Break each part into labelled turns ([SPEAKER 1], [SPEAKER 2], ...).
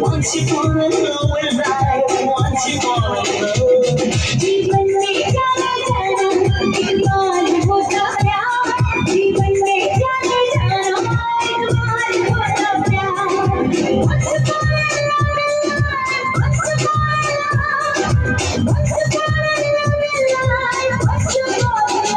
[SPEAKER 1] Once you fall in love with life, once you fall in love, जीवन में जाने जाना एक बार होता प्यार, जीवन में जाने जाना एक बार होता प्यार. Once you fall in love with life, once you fall in love, once you fall in love with life, once you fall in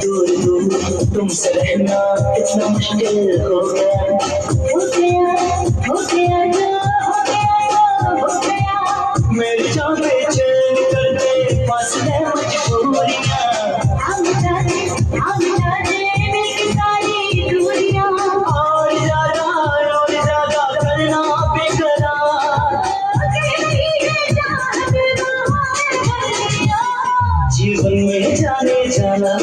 [SPEAKER 1] दूर दूर तुमसे रहना इतना मुश्किल हो गया, हो गया, हो गया, हो गया, हो गया. मेरी जान बेचैन कर दे फासले मजबूरियां, हम जाने मिलके सारी दूरियां. और ज्यादा करना बेकरार, जीवन में जाने जाना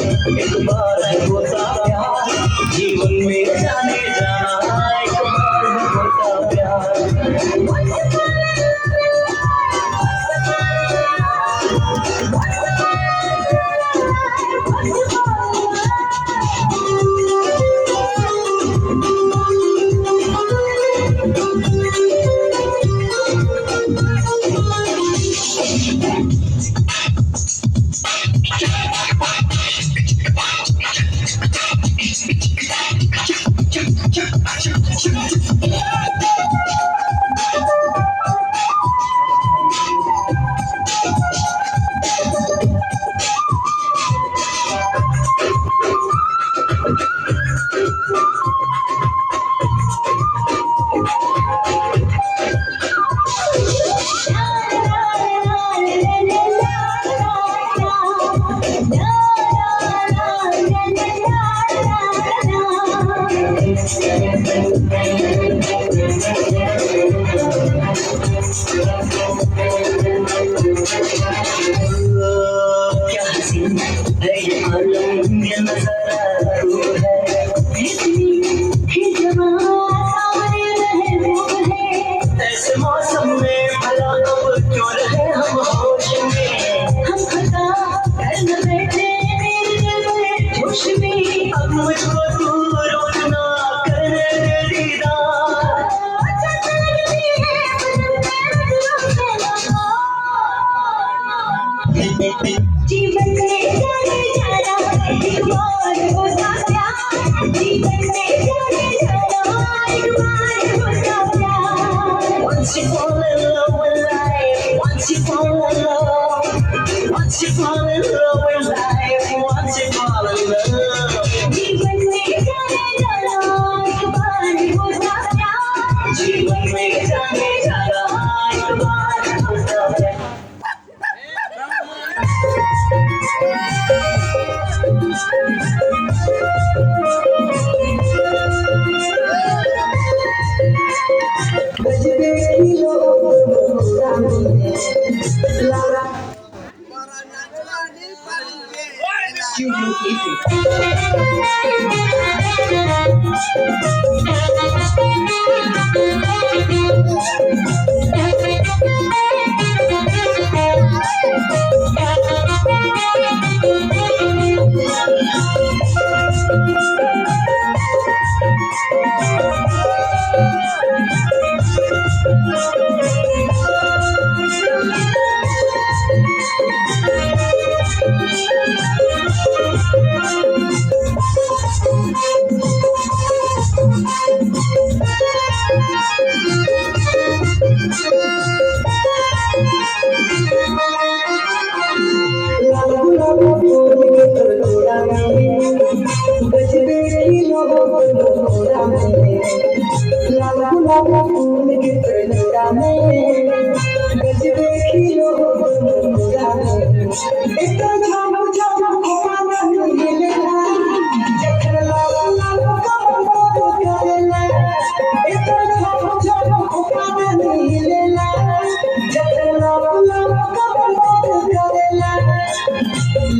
[SPEAKER 1] एक बार होता प्यार, जीवन में जाने जाना एक बार होता प्यार. क्या हसीन है ये आलम, ये नजारा तू है, इतनी ही जवां सामने महबूब है. ऐसे मौसम में भला अब क्यों रहे हम होश में, हम खता कर न बैठे मेरे दिल में जोश में. अब मुझको तू रोकना करने दे दीदार, जीवन में जाने जाना एक बार होता प्यार, जीवन में जाने जाना एक बार होता प्यार. Once you fall in love with life, once you fall in love, once you fall in love with life, once you fall in love, जीवन में जाने जाना एक बार होता प्यार, जीवन में जाने जाना एक बार होता प्यार. में गजबे खिलो पूरा में इतना झाम झाम होना मिलेला जखन लाला लाला कमर करेला इतना झाम झाम होना मिलेला जखन लाला लाला कमर करेला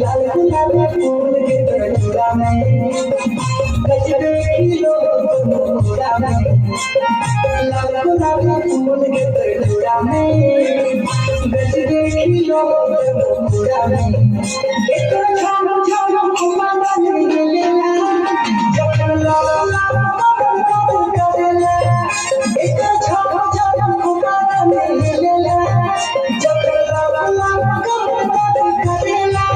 [SPEAKER 1] लाल गुलाबी फूल के गजरा में गजबे खिलो पूरा में लाल गुलाबी फूल के गजरा में गजबे खिलो पूरा में इतना झाम झाम होना मिलेला जखन लाला लाला कमर करेला इतना झाम झाम होना मिलेला जखन लाला लाला कमर करेला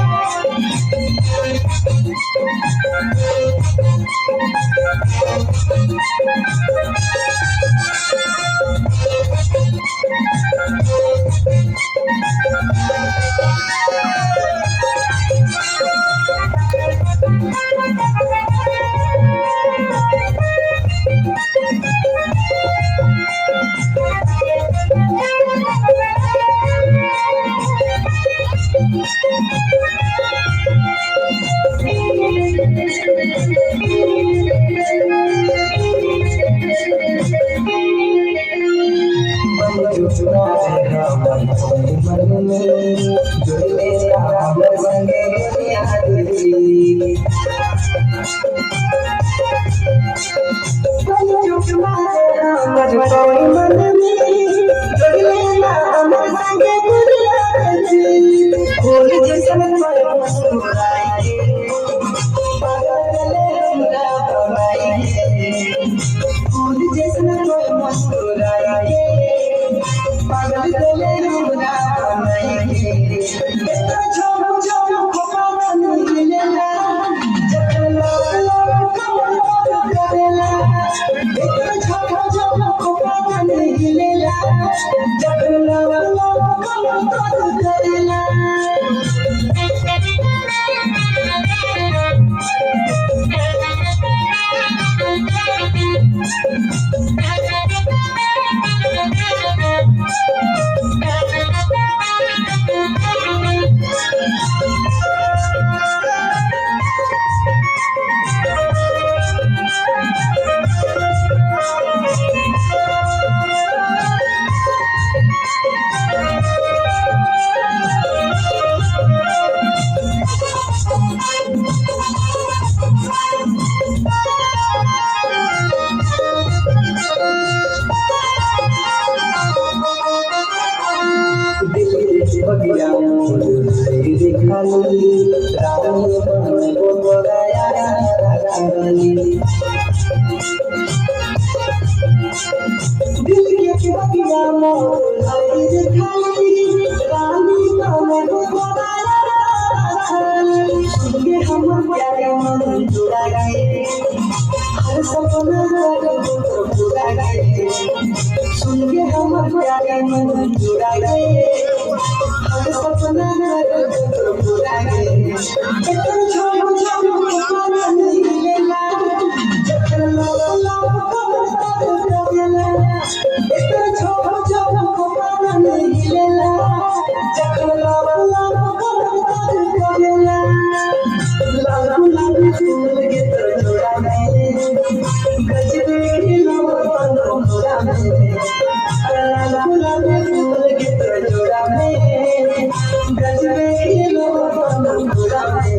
[SPEAKER 1] गजबे खिलो पूरा में